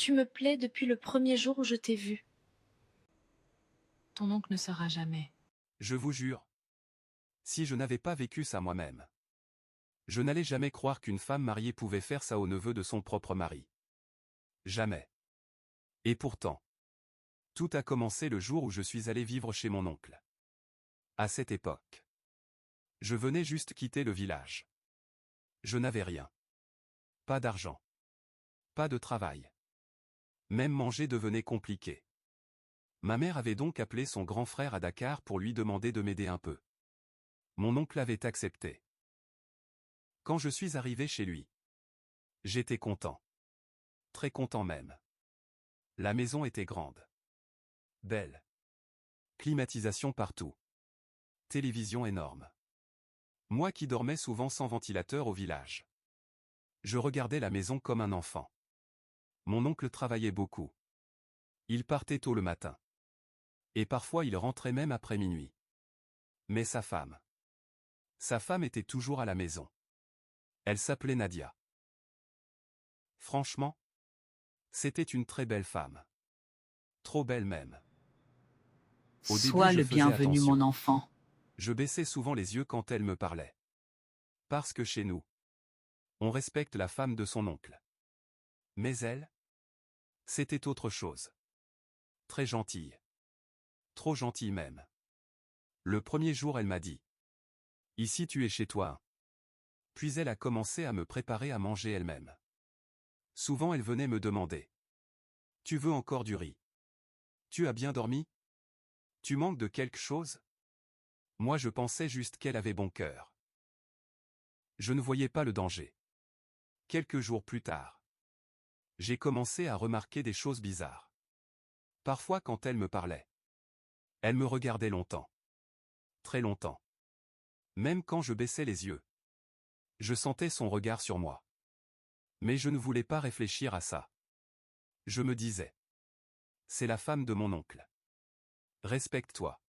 Tu me plais depuis le premier jour où je t'ai vu. Ton oncle ne saura jamais. Je vous jure. Si je n'avais pas vécu ça moi-même. Je n'allais jamais croire qu'une femme mariée pouvait faire ça au neveu de son propre mari. Jamais. Et pourtant. Tout a commencé le jour où je suis allé vivre chez mon oncle. À cette époque. Je venais juste quitter le village. Je n'avais rien. Pas d'argent. Pas de travail. Même manger devenait compliqué. Ma mère avait donc appelé son grand frère à Dakar pour lui demander de m'aider un peu. Mon oncle avait accepté. Quand je suis arrivé chez lui, j'étais content. Très content même. La maison était grande. Belle. Climatisation partout. Télévision énorme. Moi qui dormais souvent sans ventilateur au village. Je regardais la maison comme un enfant. Mon oncle travaillait beaucoup. Il partait tôt le matin. Et parfois il rentrait même après minuit. Mais sa femme était toujours à la maison. Elle s'appelait Nadia. Franchement, c'était une très belle femme. Trop belle même. Au début Sois je le faisais bienvenu, attention. mon enfant. Je baissais souvent les yeux quand elle me parlait. Parce que chez nous, on respecte la femme de son oncle. Mais elle, c'était autre chose. Très gentille. Trop gentille même. Le premier jour elle m'a dit. Ici tu es chez toi. Puis elle a commencé à me préparer à manger elle-même. Souvent elle venait me demander. Tu veux encore du riz? Tu as bien dormi? Tu manques de quelque chose? Moi je pensais juste qu'elle avait bon cœur. Je ne voyais pas le danger. Quelques jours plus tard, j'ai commencé à remarquer des choses bizarres. Parfois quand elle me parlait, elle me regardait longtemps. Très longtemps. Même quand je baissais les yeux. Je sentais son regard sur moi. Mais je ne voulais pas réfléchir à ça. Je me disais. C'est la femme de mon oncle. Respecte-toi.